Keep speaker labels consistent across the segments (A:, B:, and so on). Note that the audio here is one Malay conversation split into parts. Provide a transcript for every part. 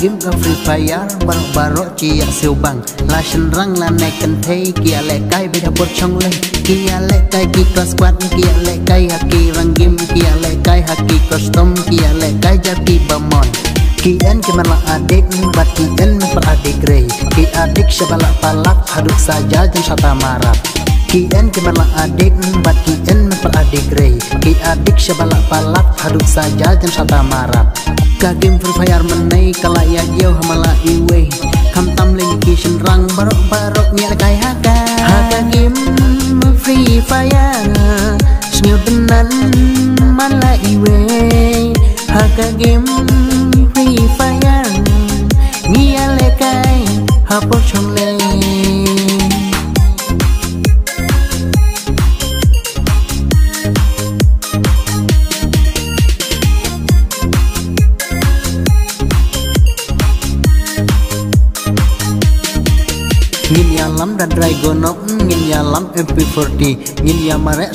A: game ka Free Fire baro chia siêu bằng la sân răng la này cần thấy kia lệ cay bây giờ bột trong lên kia lệ cay kia cross squad kia lệ cay haki răng game kia lệ cay haki custom kia lệ cay jadi bamon kian kemarlah adik bat kian memperadik rey ki adik sebalak palak haduk saja dan sata marap kian kemarlah adik bat kian memperadik rey ki adik sebalak palak haduk saja dan sata marap ka game Free Fire menai kalaya jauh hamala iwe kam tam ling ki senrang barok nya kai haka game Free Fire snyo tenan mala iwe haka game Free Fire nia le kai hapor chong le nhìn ya lắm dan Dragonok nhìn ya lắm MP40 nhìn ya marek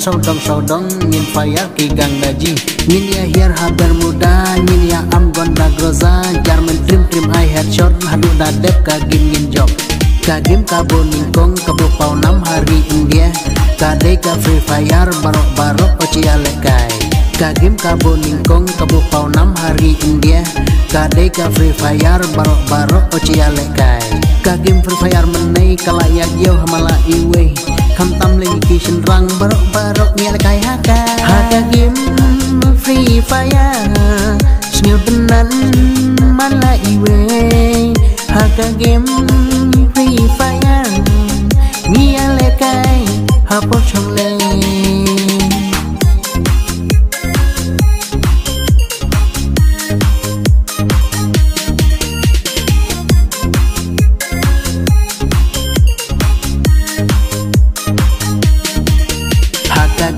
A: saudong nhìn Fire ki gang daji nhìn ya hier haber muda nhìn ya am gonda groza German trim I headshot hadu dadep ka game ngin job ka game ka boning kong ka pau 6 hari India ka day ka Free Fire barok ocia lekai ka game ka boning kong ka pau 6 hari India ka day ka Free Fire barok ocia lekai ka game Free Fire menai kalaya jauh hamala iwe kam tam ling ki senrang barok nya lekai haka game Free Fire snyo tenan mala iwe haka game Free Fire nya lekai hapor chong le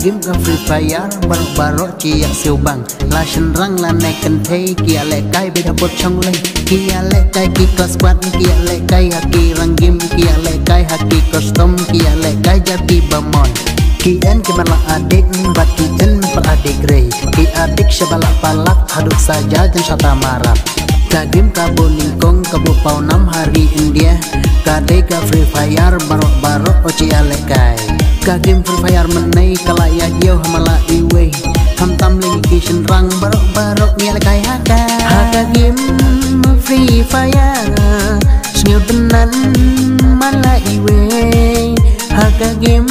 A: game ka Free Fire barok chia siêu bằng la sân răng la này cần thấy kia lệ cay bây giờ bột trong lên kia lệ cay kia cross squad kia lệ cay haki răng game kia lệ cay haki custom kia lệ cay jadi bamon kian kemarlah adik bat kian memperadik rey ki adik sebalak palak haduk saja dan sata marap ka game ka boning kong ka pau 6 hari India ka day ka Free Fire barok ocia lekai ka game Free Fire menai kalaya jauh hamala iwe kam tam ling ki senrang barok nya lekai haka game Free Fire snyo tenan mala iwe haka game